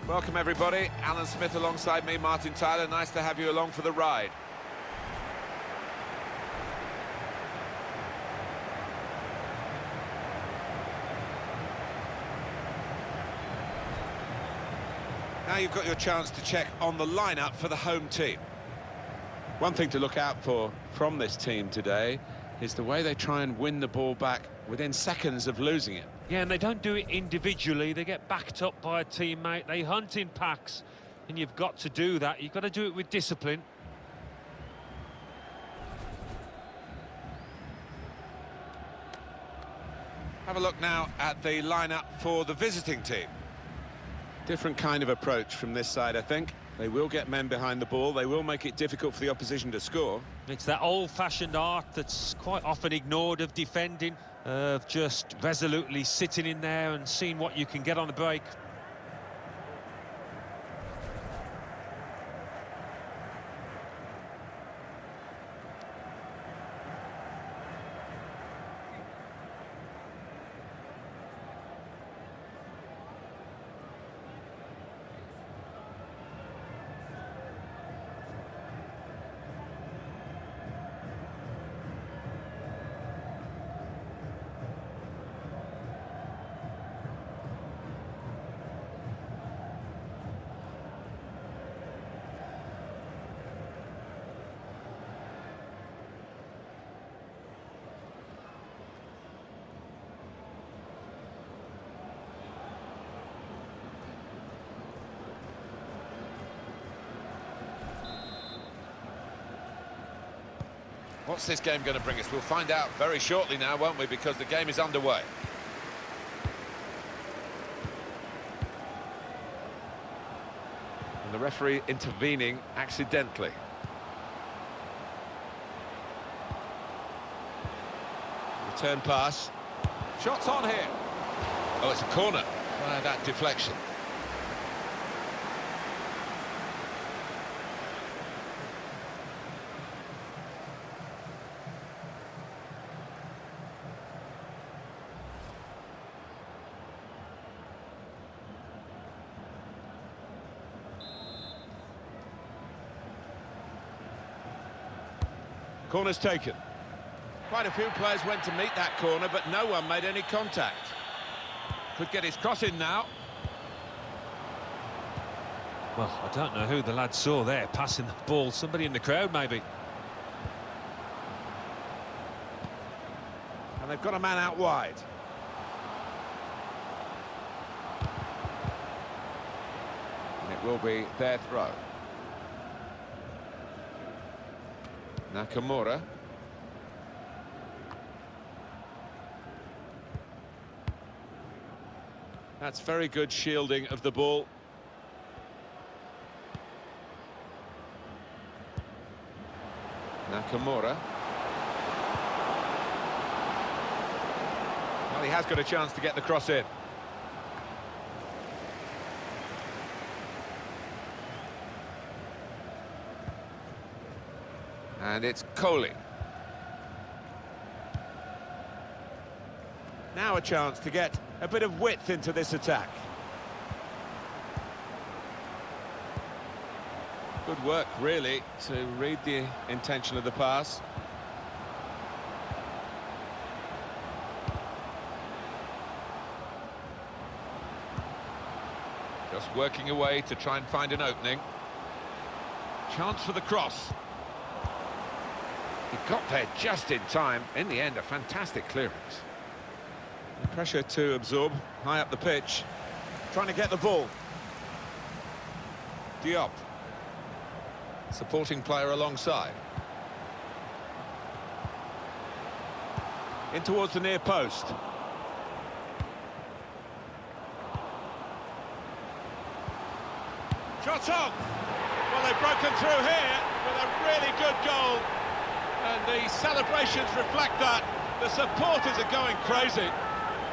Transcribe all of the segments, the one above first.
Welcome everybody, Alan Smith alongside me, Martin Tyler. Nice to have you along for the ride. Now you've got your chance to check on the lineup for the home team. One thing to look out for from this team today is the way they try and win the ball back within seconds of losing it. Yeah, and they don't do it individually. They get backed up by a teammate. They hunt in packs, and you've got to do that. You've got to do it with discipline. Have a look now at the lineup for the visiting team. Different kind of approach from this side, I think. They will get men behind the ball. They will make it difficult for the opposition to score. It's that old-fashioned art that's quite often ignored of defending, of just resolutely sitting in there and seeing what you can get on the break. What's this game going to bring us? We'll find out very shortly now, won't we? Because the game is underway. And the referee intervening accidentally. Return pass. Shots on here. Oh, it's a corner. That deflection. Corner's taken. Quite a few players went to meet that corner, but no one made any contact. Could get his cross in now. Well, I don't know who the lad saw there passing the ball. Somebody in the crowd, maybe. And they've got a man out wide. And it will be their throw. Nakamura. That's very good shielding of the ball. Nakamura. Well, he has got a chance to get the cross in. And it's Kohli. Now a chance to get a bit of width into this attack. Good work, really, to read the intention of the pass. Just working away to try and find an opening. Chance for the cross. He got there just in time. In the end, a fantastic clearance. Pressure to absorb, high up the pitch. Trying to get the ball. Diop. Supporting player alongside. In towards the near post. Shot on! Well, they've broken through here with a really good goal. And the celebrations reflect that. The supporters are going crazy.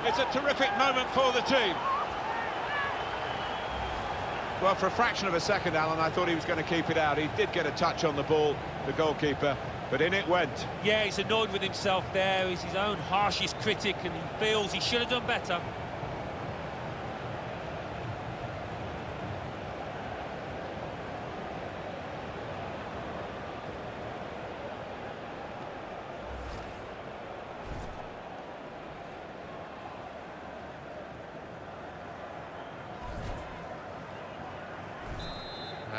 It's a terrific moment for the team. Well, for a fraction of a second, Alan, I thought he was going to keep it out. He did get a touch on the ball, the goalkeeper, but in it went. Yeah, he's annoyed with himself there. He's his own harshest critic, and he feels he should have done better.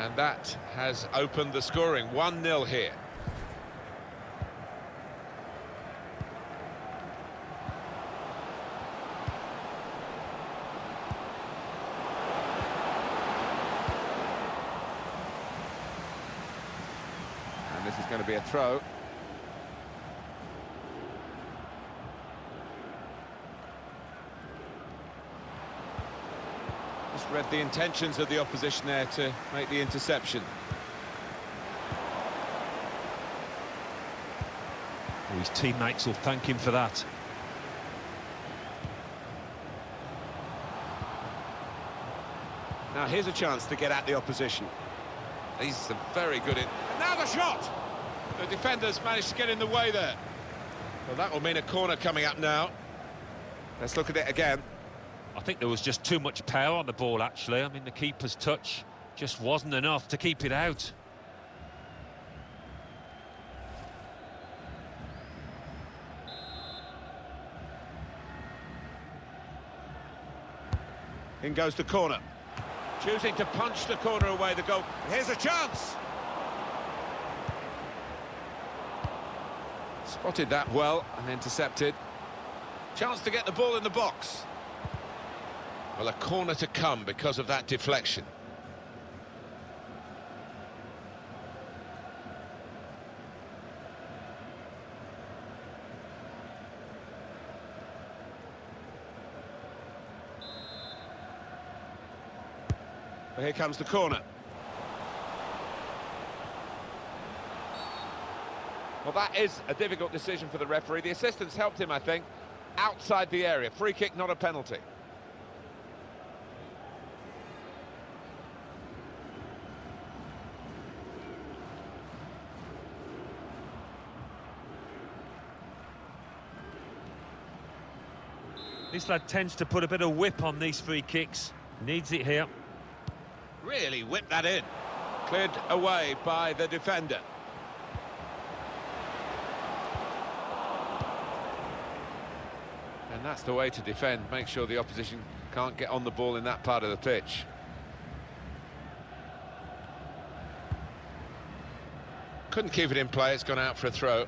And that has opened the scoring. 1-0 here. And this is going to be a throw. Just read the intentions of the opposition there to make the interception. His teammates will thank him for that. Now here's a chance to get at the opposition. These are very good in... And now the shot! The defenders managed to get in the way there. Well, that will mean a corner coming up now. Let's look at it again. I think there was just too much power on the ball, actually. I mean, the keeper's touch just wasn't enough to keep it out. In goes the corner. Choosing to punch the corner away, the goal. Here's a chance! Spotted that well and intercepted. Chance to get the ball in the box. Well, a corner to come because of that deflection. Well, here comes the corner. Well, that is a difficult decision for the referee. The assistants helped him, I think. Outside the area. Free kick, not a penalty. This lad tends to put a bit of whip on these free kicks. Needs it here. Really whipped that in. Cleared away by the defender. And that's the way to defend. Make sure the opposition can't get on the ball in that part of the pitch. Couldn't keep it in play. It's gone out for a throw.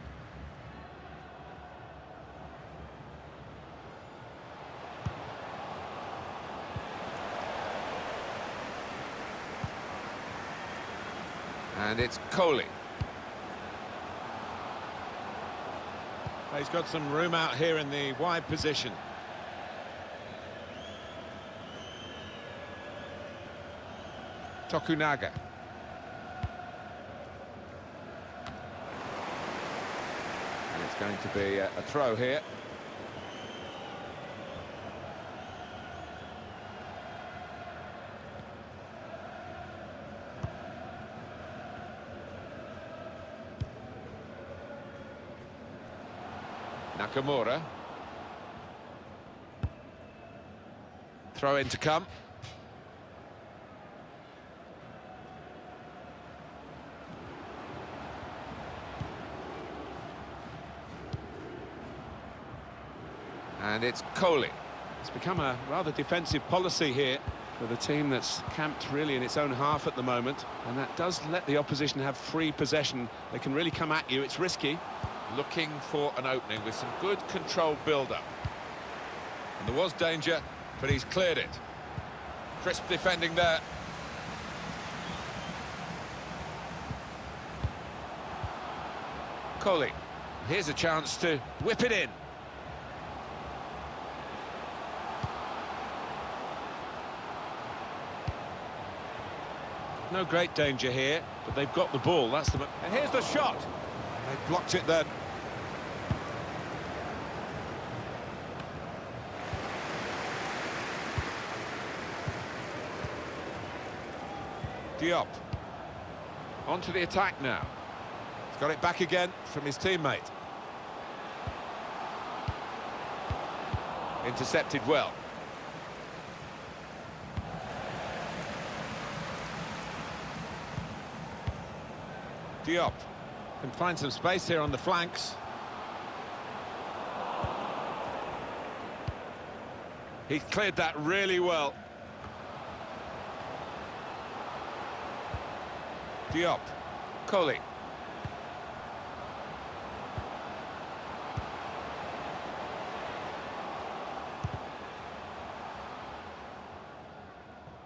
And it's Coley. He's got some room out here in the wide position. Tokunaga. And it's going to be a throw here. Nakamura. Throw in to come. And it's Coley. It's become a rather defensive policy here with a team that's camped really in its own half at the moment, and that does let the opposition have free possession. They can really come at you. It's risky. Looking for an opening with some good controlled build-up. And there was danger, but he's cleared it. Crisp defending there. Coley. Here's a chance to whip it in. No great danger here, but they've got the ball. That's the... And here's the shot. They blocked it then. Diop. On to the attack now. He's got it back again from his teammate. Intercepted well. Diop. Can find some space here on the flanks. He cleared that really well. Diop. Coley.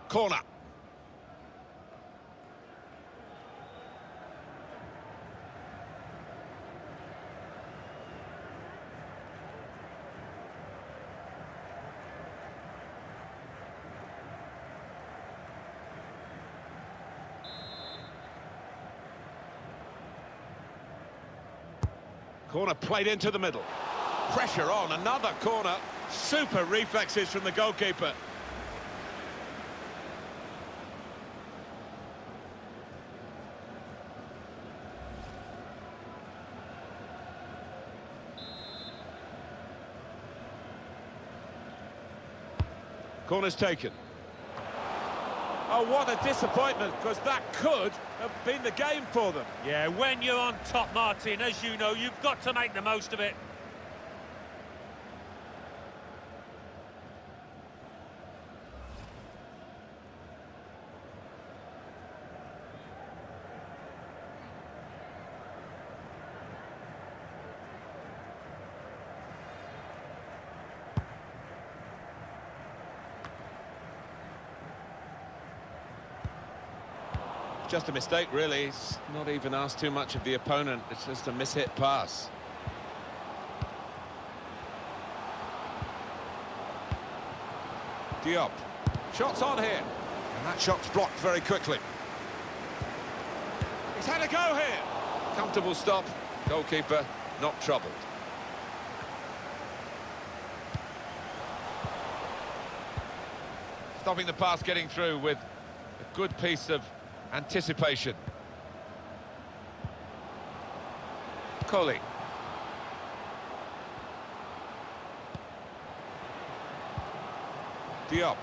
Corner. Corner played into the middle. Pressure on, another corner. Super reflexes from the goalkeeper. Corner's taken. Oh, what a disappointment, because that could have been the game for them. Yeah, when you're on top, Martin, as you know, you've got to make the most of it. Just a mistake, really. He's not even asked too much of the opponent. It's just a mishit pass. Diop. Shots on here. And that shot's blocked very quickly. He's had a go here. Comfortable stop. Goalkeeper not troubled. Stopping the pass getting through with a good piece of anticipation. Coley. Diop.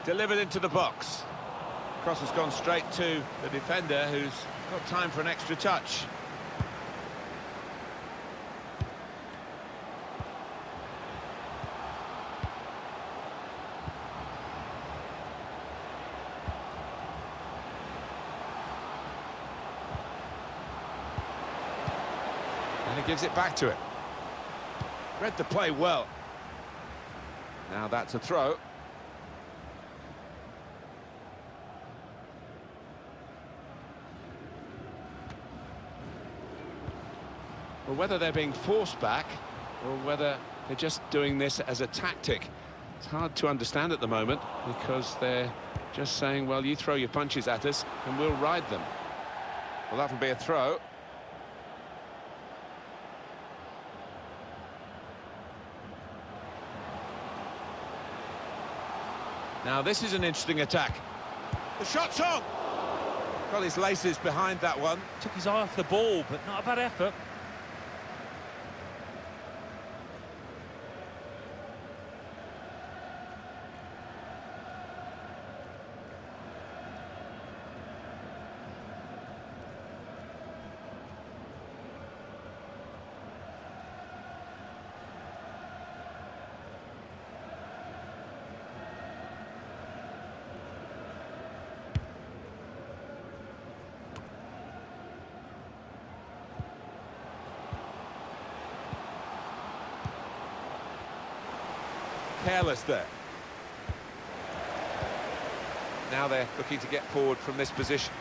Delivered into the box. Cross has gone straight to the defender, who's got time for an extra touch. And he gives it back to him. Read the play well. Now that's a throw. Well, whether they're being forced back or whether they're just doing this as a tactic, it's hard to understand at the moment, because they're just saying, well, you throw your punches at us and we'll ride them. Well, that will be a throw. Now this is an interesting attack. The shot's on! Got his laces behind that one. Took his eye off the ball, but not a bad effort. Careless there. Now they're looking to get forward from this position.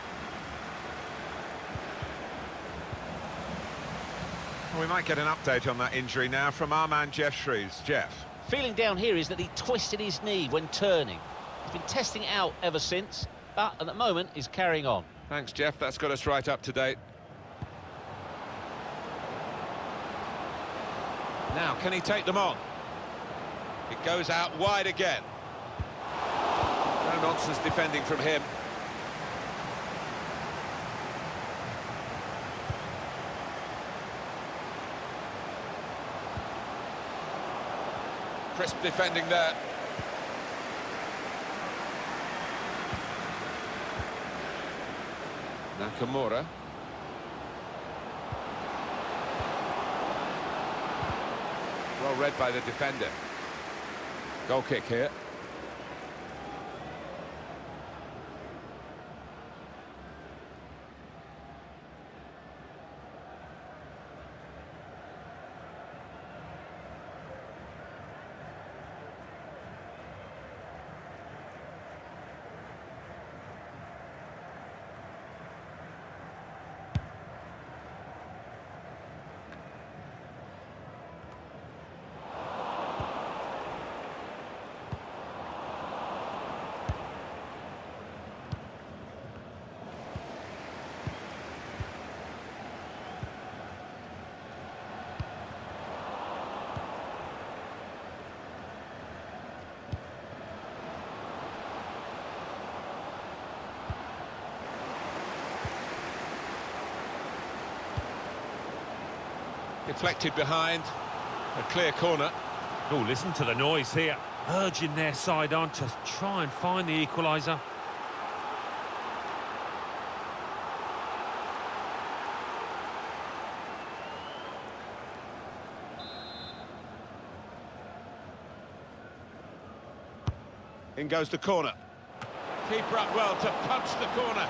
Well, we might get an update on that injury now from our man Jeff Shreves. Jeff. Feeling down here is that he twisted his knee when turning. He's been testing it out ever since, but at the moment he's carrying on. Thanks, Jeff. That's got us right up to date. Now, can he take them on? It goes out wide again. No nonsense defending from him. Crisp defending there. Nakamura. Well read by the defender. Goal kick here. Deflected behind, a clear corner. Oh, listen to the noise here. Urging their side on to try and find the equaliser. In goes the corner. Keeper up well to punch the corner.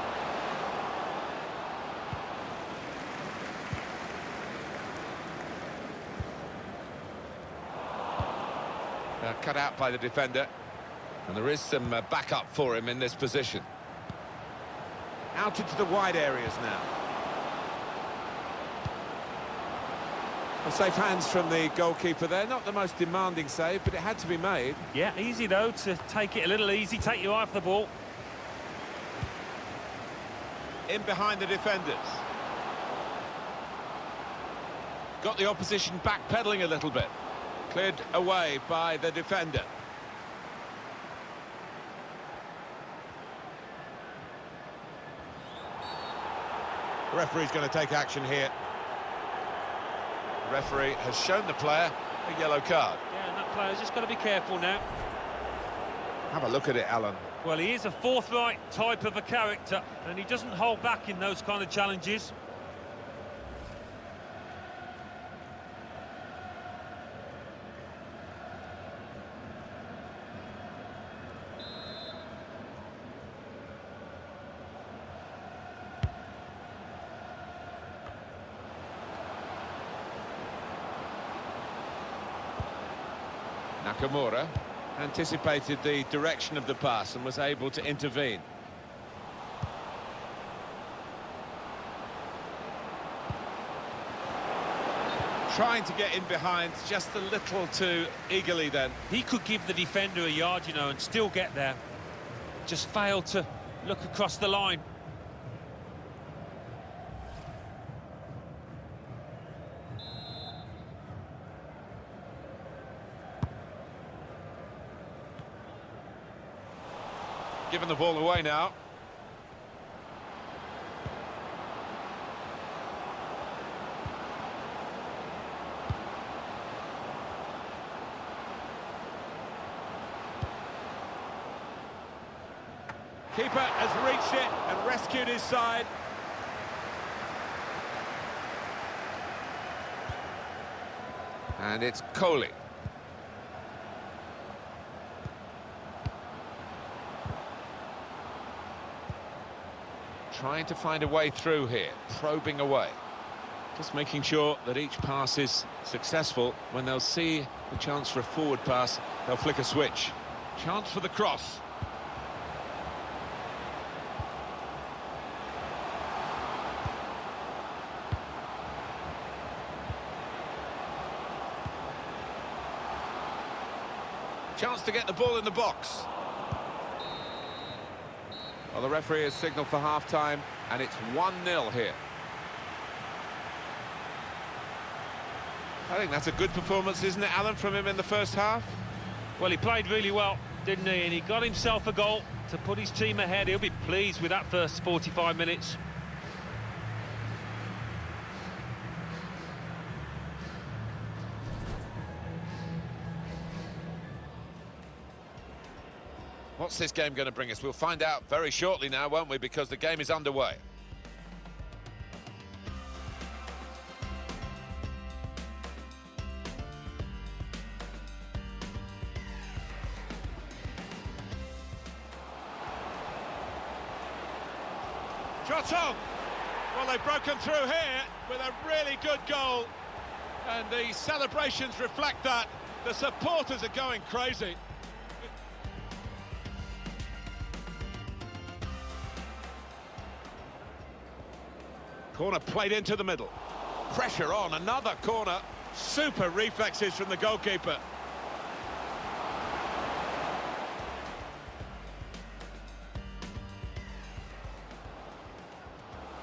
Cut out by the defender. And there is some backup for him in this position. Out into the wide areas now. Well, safe hands from the goalkeeper there. Not the most demanding save, but it had to be made. Yeah, easy though to take it a little easy, take your eye off the ball. In behind the defenders. Got the opposition backpedaling a little bit. Cleared away by the defender. The referee's going to take action here. The referee has shown the player a yellow card. Yeah, and that player's just got to be careful now. Have a look at it, Alan. Well, he is a forthright type of a character, and he doesn't hold back in those kind of challenges. Nakamura anticipated the direction of the pass and was able to intervene. Trying to get in behind just a little too eagerly then. He could give the defender a yard, you know, and still get there. Just failed to look across the line. Giving the ball away now. Keeper has reached it and rescued his side. And it's Coley. Trying to find a way through here, probing away. Just making sure that each pass is successful. When they'll see the chance for a forward pass, they'll flick a switch. Chance for the cross. Chance to get the ball in the box. Well, the referee has signalled for half-time, and it's 1-0 here. I think that's a good performance, isn't it, Alan, from him in the first half? Well, he played really well, didn't he? And he got himself a goal to put his team ahead. He'll be pleased with that first 45 minutes. What's this game going to bring us? We'll find out very shortly now, won't we? Because the game is underway. Shot on! Well, they've broken through here with a really good goal. And the celebrations reflect that. The supporters are going crazy. Corner played into the middle. Pressure on, another corner. Super reflexes from the goalkeeper.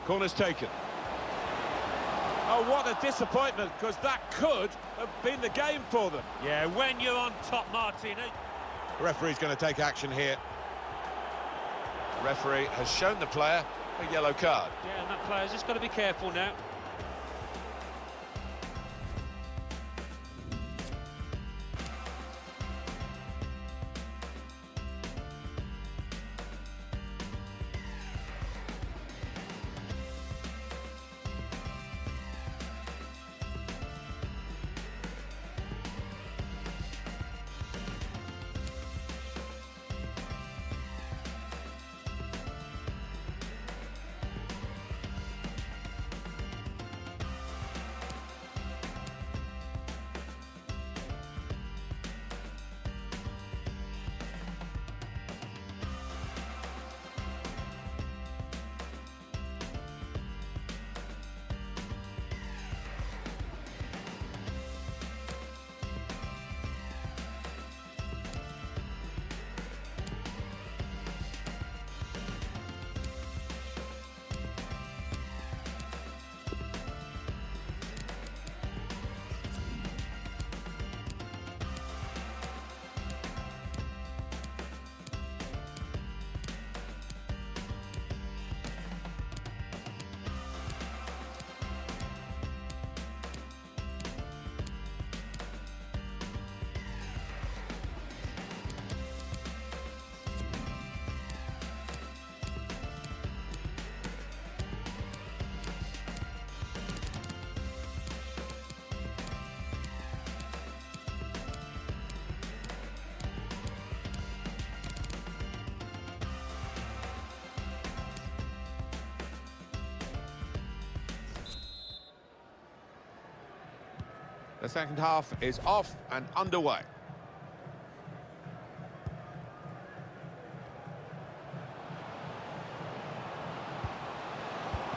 Corner's taken. Oh, what a disappointment, because that could have been the game for them. Yeah, when you're on top, Martin. The referee's going to take action here. The referee has shown the player a yellow card. Yeah, and that player's just got to be careful now. The second half is off and underway.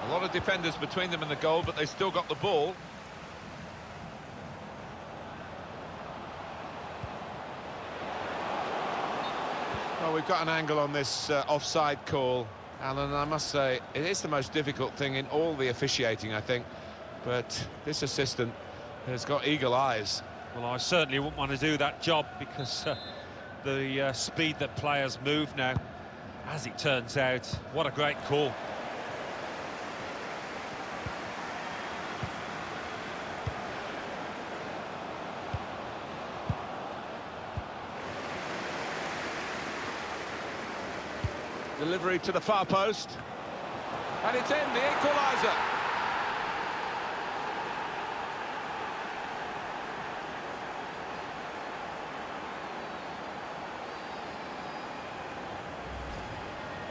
A lot of defenders between them and the goal, but they still got the ball. Well, we've got an angle on this offside call, Alan, and I must say, it is the most difficult thing in all the officiating, I think. But this assistant has got eagle eyes. Well, I certainly wouldn't want to do that job because the speed that players move now, as it turns out, what a great call. Delivery to the far post. And it's in, the equaliser.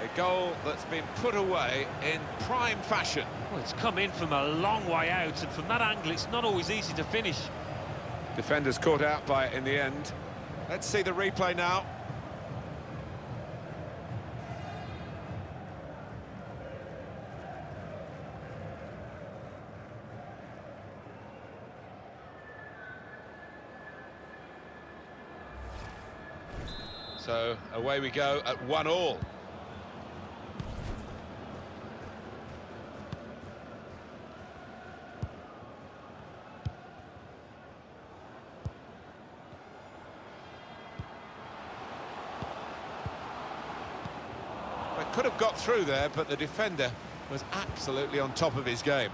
A goal that's been put away in prime fashion. Well, it's come in from a long way out, and from that angle, it's not always easy to finish. Defenders caught out by it in the end. Let's see the replay now. So away we go at 1-1. They could have got through there, but the defender was absolutely on top of his game.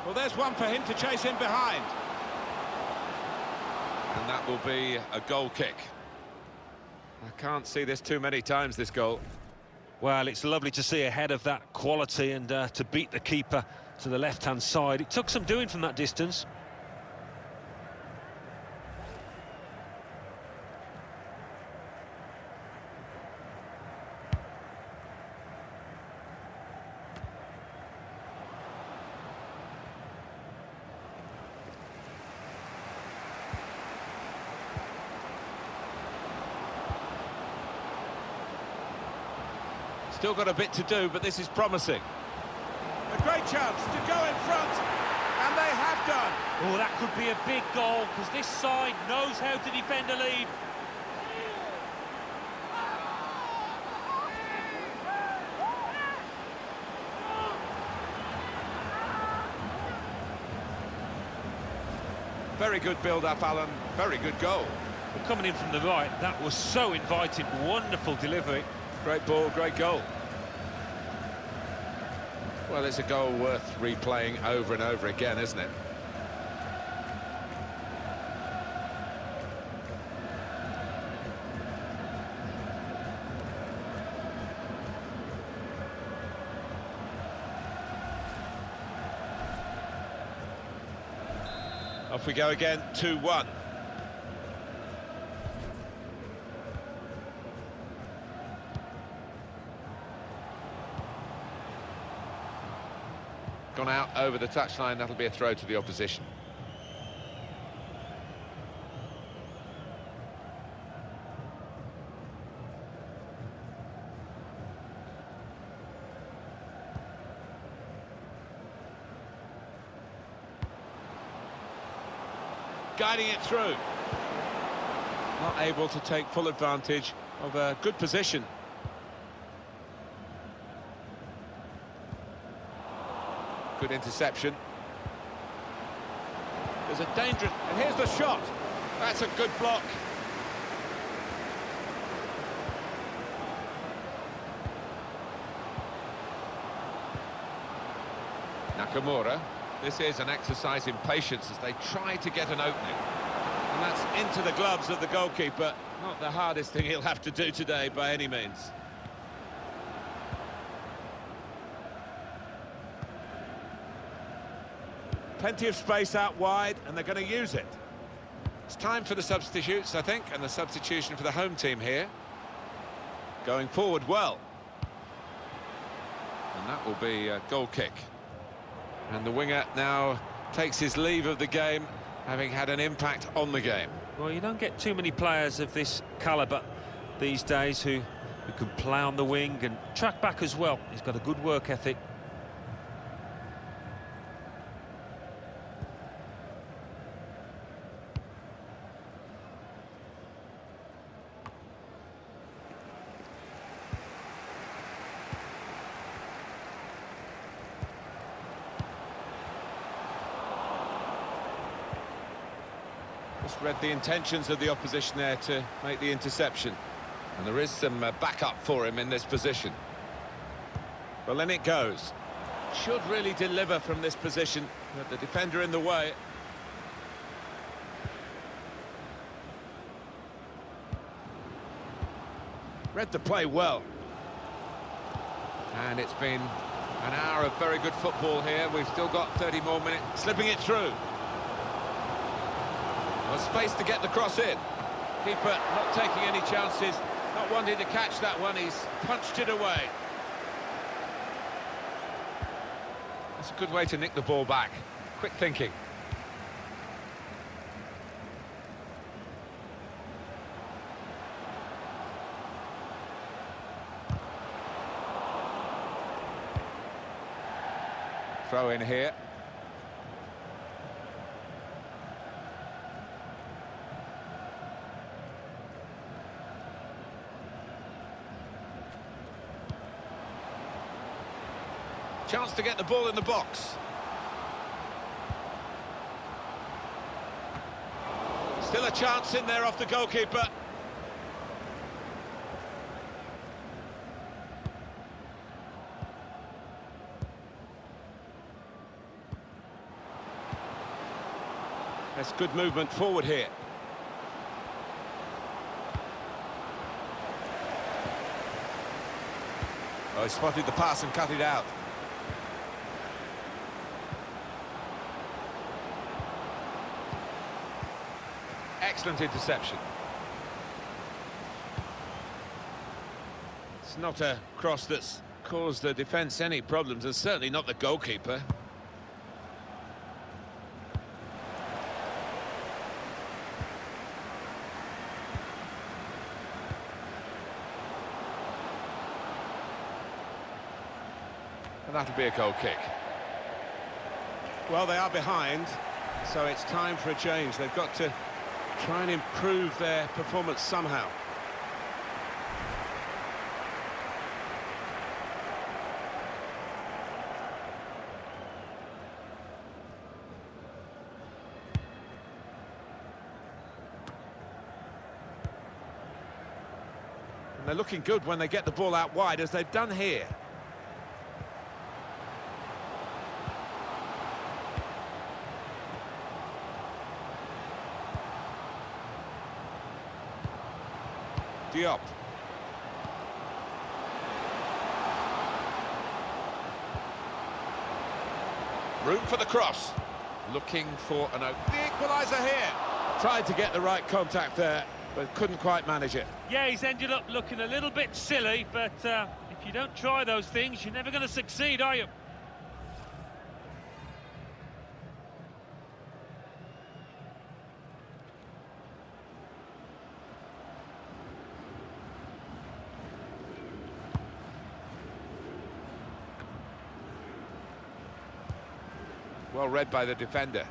Well, there's one for him to chase in behind. And that will be a goal kick. I can't see this too many times, this goal. Well, it's lovely to see a head of that quality and to beat the keeper to the left-hand side. It took some doing from that distance. Still got a bit to do, but this is promising. A great chance to go in front, and they have done. Oh, that could be a big goal, because this side knows how to defend a lead. Very good build-up, Alan. Very good goal. But coming in from the right, that was so inviting. Wonderful delivery. Great ball, great goal. Well, it's a goal worth replaying over and over again, isn't it? Off we go again, 2-1. Gone out over the touchline, that'll be a throw to the opposition. Guiding it through. Not able to take full advantage of a good position. Good interception. There's a dangerous... And here's the shot. That's a good block. Nakamura. This is an exercise in patience as they try to get an opening. And that's into the gloves of the goalkeeper. Not the hardest thing he'll have to do today by any means. Plenty of space out wide, and they're going to use it. It's time for the substitutes, I think, and the substitution for the home team here. Going forward well. And that will be a goal kick. And the winger now takes his leave of the game, having had an impact on the game. Well, you don't get too many players of this calibre these days who can play on the wing and track back as well. He's got a good work ethic. Just read the intentions of the opposition there to make the interception. And there is some backup for him in this position. Well, in it goes. Should really deliver from this position, but the defender in the way. Read the play well. And it's been an hour of very good football here. We've still got 30 more minutes. Slipping it through. Well, space to get the cross in. Keeper not taking any chances, not wanting to catch that one. He's punched it away. That's a good way to nick the ball back. Quick thinking. Throw in here. Chance to get the ball in the box. Still a chance in there off the goalkeeper. That's good movement forward here. Oh, he spotted the pass and cut it out. Excellent interception. It's not a cross that's caused the defence any problems, and certainly not the goalkeeper. And that'll be a goal kick. Well, they are behind, so it's time for a change. They've got to try and improve their performance somehow. And they're looking good when they get the ball out wide, as they've done here. Diop. Room for the cross. Looking for an open. The equaliser here. Tried to get the right contact there, but couldn't quite manage it. Yeah, he's ended up looking a little bit silly, but if you don't try those things, you're never going to succeed, are you? Well read by the defender.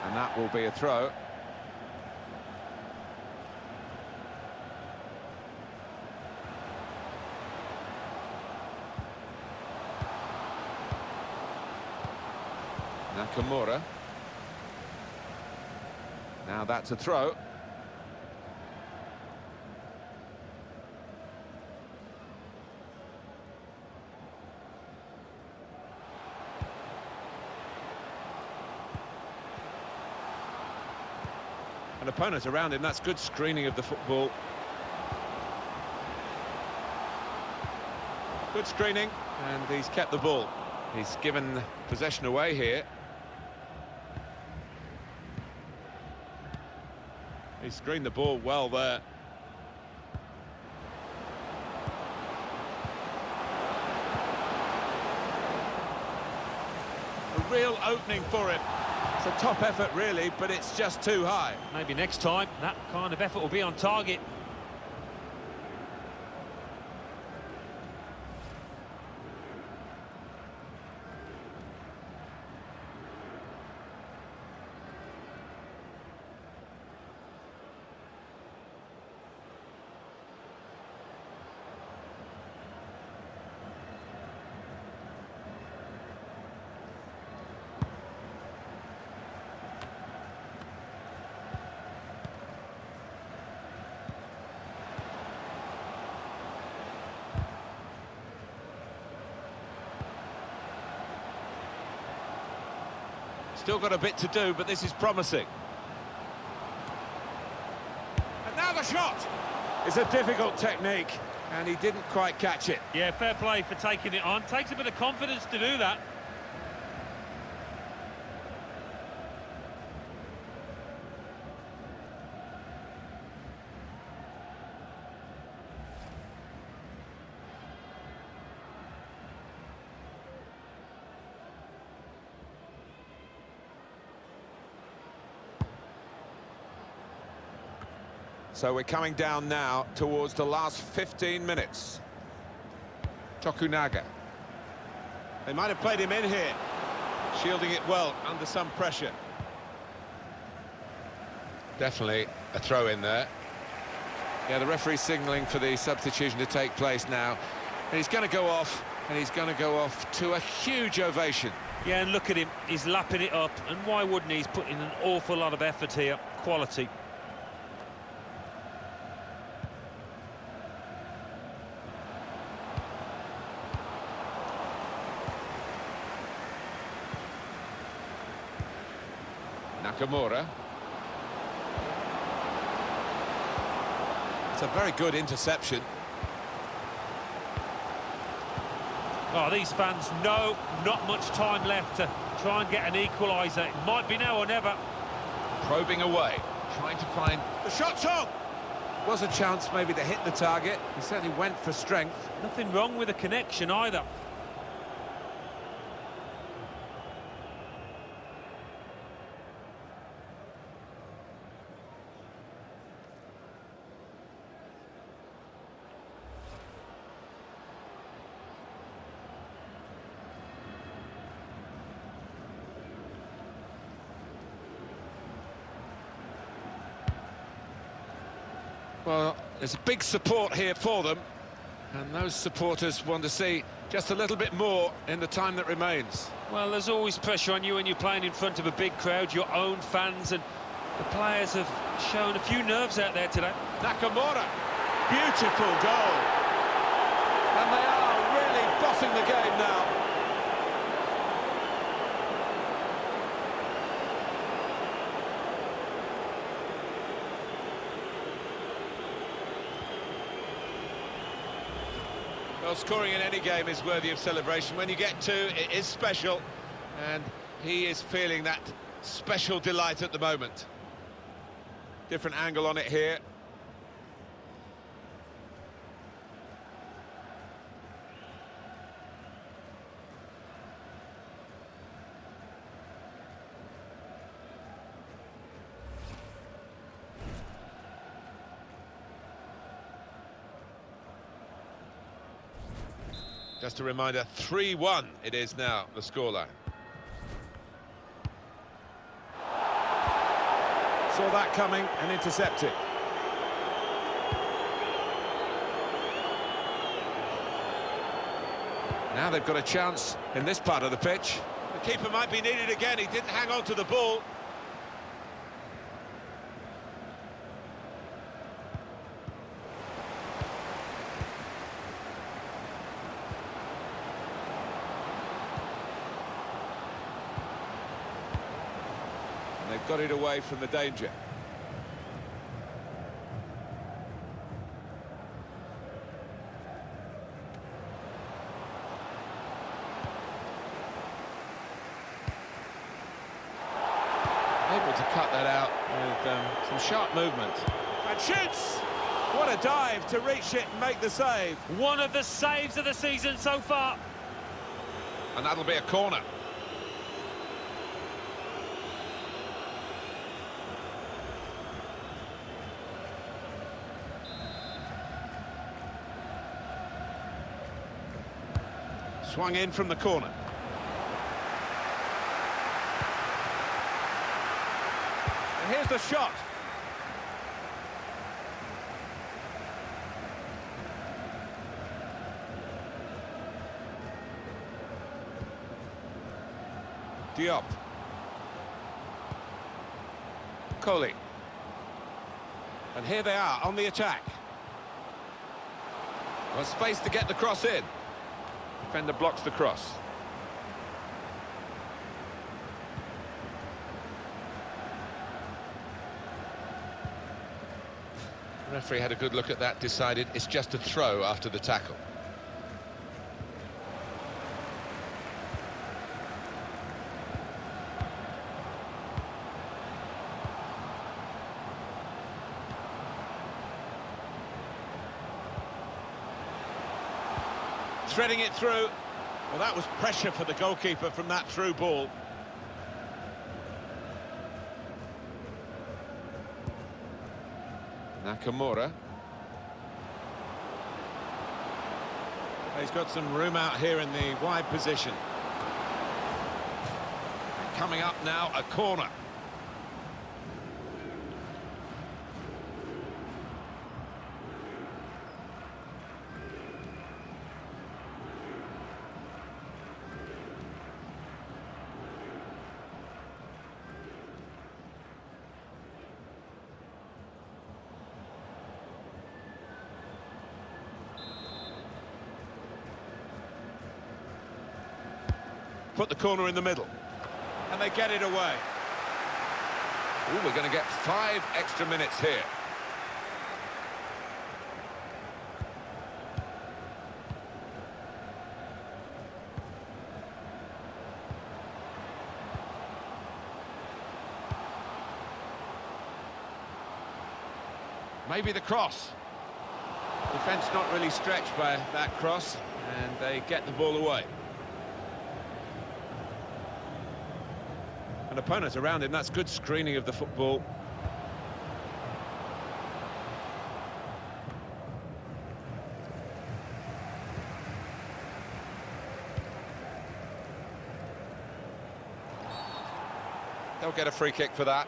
And that will be a throw. Nakamura. Now that's a throw. An opponent around him, that's good screening of the football. Good screening, and he's kept the ball. He's given possession away here. He screened the ball well there. A real opening for him. It's a top effort, really, but it's just too high. Maybe next time, that kind of effort will be on target. Still got a bit to do, but this is promising. And now the shot! It's a difficult technique, and he didn't quite catch it. Yeah, fair play for taking it on. Takes a bit of confidence to do that. So we're coming down now towards the last 15 minutes. Tokunaga. They might have played him in here, shielding it well under some pressure. Definitely a throw in there. Yeah, the referee's signalling for the substitution to take place now. And he's going to go off, and he's going to go off to a huge ovation. Yeah, and look at him. He's lapping it up. And why wouldn't he? He's putting an awful lot of effort here. Quality. Nakamura. It's a very good interception. Oh, these fans know not much time left to try and get an equaliser. It might be now or never. Probing away, trying to find... The shot's on! Was a chance maybe to hit the target. He certainly went for strength. Nothing wrong with the connection either. Well, there's a big support here for them, and those supporters want to see just a little bit more in the time that remains. Well, there's always pressure on you when you're playing in front of a big crowd, your own fans, and the players have shown a few nerves out there today. Nakamura, beautiful goal. And they are really bossing the game now. Well, scoring in any game is worthy of celebration. When you get two, it is special, and he is feeling that special delight at the moment. Different angle on it here. Just a reminder, 3-1 it is now, the scoreline. Saw that coming and intercepted. Now they've got a chance in this part of the pitch. The keeper might be needed again, he didn't hang on to the ball. They've got it away from the danger. Able to cut that out with some sharp movement. And shoots! What a dive to reach it and make the save. One of the saves of the season so far. And that'll be a corner. Swung in from the corner. And here's the shot. Diop. Coley. And here they are on the attack. Well, space to get the cross in. Defender blocks the cross. The referee had a good look at that, decided it's just a throw after the tackle. Threading it through. Well, that was pressure for the goalkeeper from that through ball. Nakamura. He's got some room out here in the wide position. Coming up now, a corner. Put the corner in the middle. And they get it away. Ooh, we're going to get 5 extra minutes here. Maybe the cross. Defence not really stretched by that cross, and they get the ball away. And opponents around him, that's good screening of the football. They'll get a free kick for that.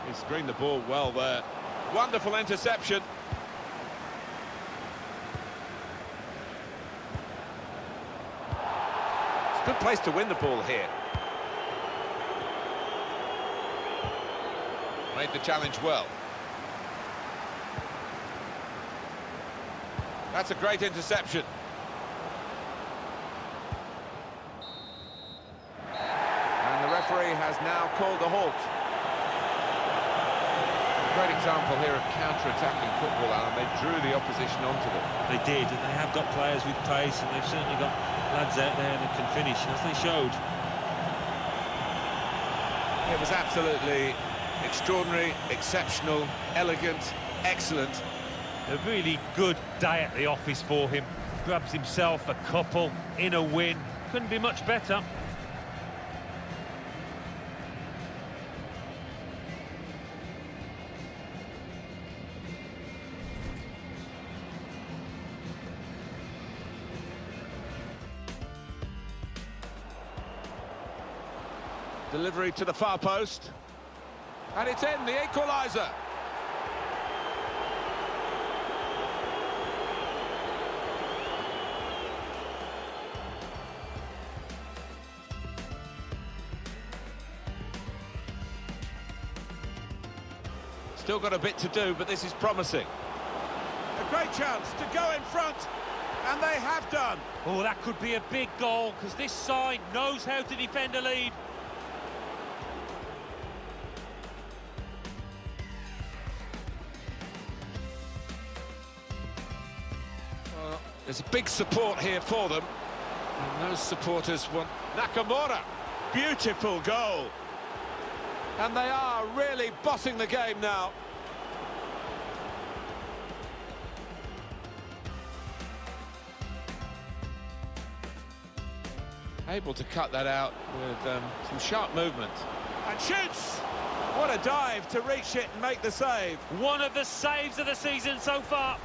He screened the ball well there. Wonderful interception. It's a good place to win the ball here. Made the challenge well. That's a great interception. And the referee has now called a halt. Great example here of counter-attacking football, Alan. They drew the opposition onto them. They did, and they have got players with pace, and they've certainly got lads out there that can finish, as they showed. It was absolutely extraordinary, exceptional, elegant, excellent. A really good day at the office for him. Grabs himself a couple in a win. Couldn't be much better. Delivery to the far post. And it's in, the equaliser. Still Still got a bit to do, but this is promising. A great chance to go in front, and they have done. Oh, that could be a big goal, because this side knows how to defend a lead. Well, there's a big support here for them, and those supporters want Nakamura. Beautiful goal. And they are really bossing the game now. Able to cut that out with some sharp movement. And shoots! What a dive to reach it and make the save. One of the saves of the season so far.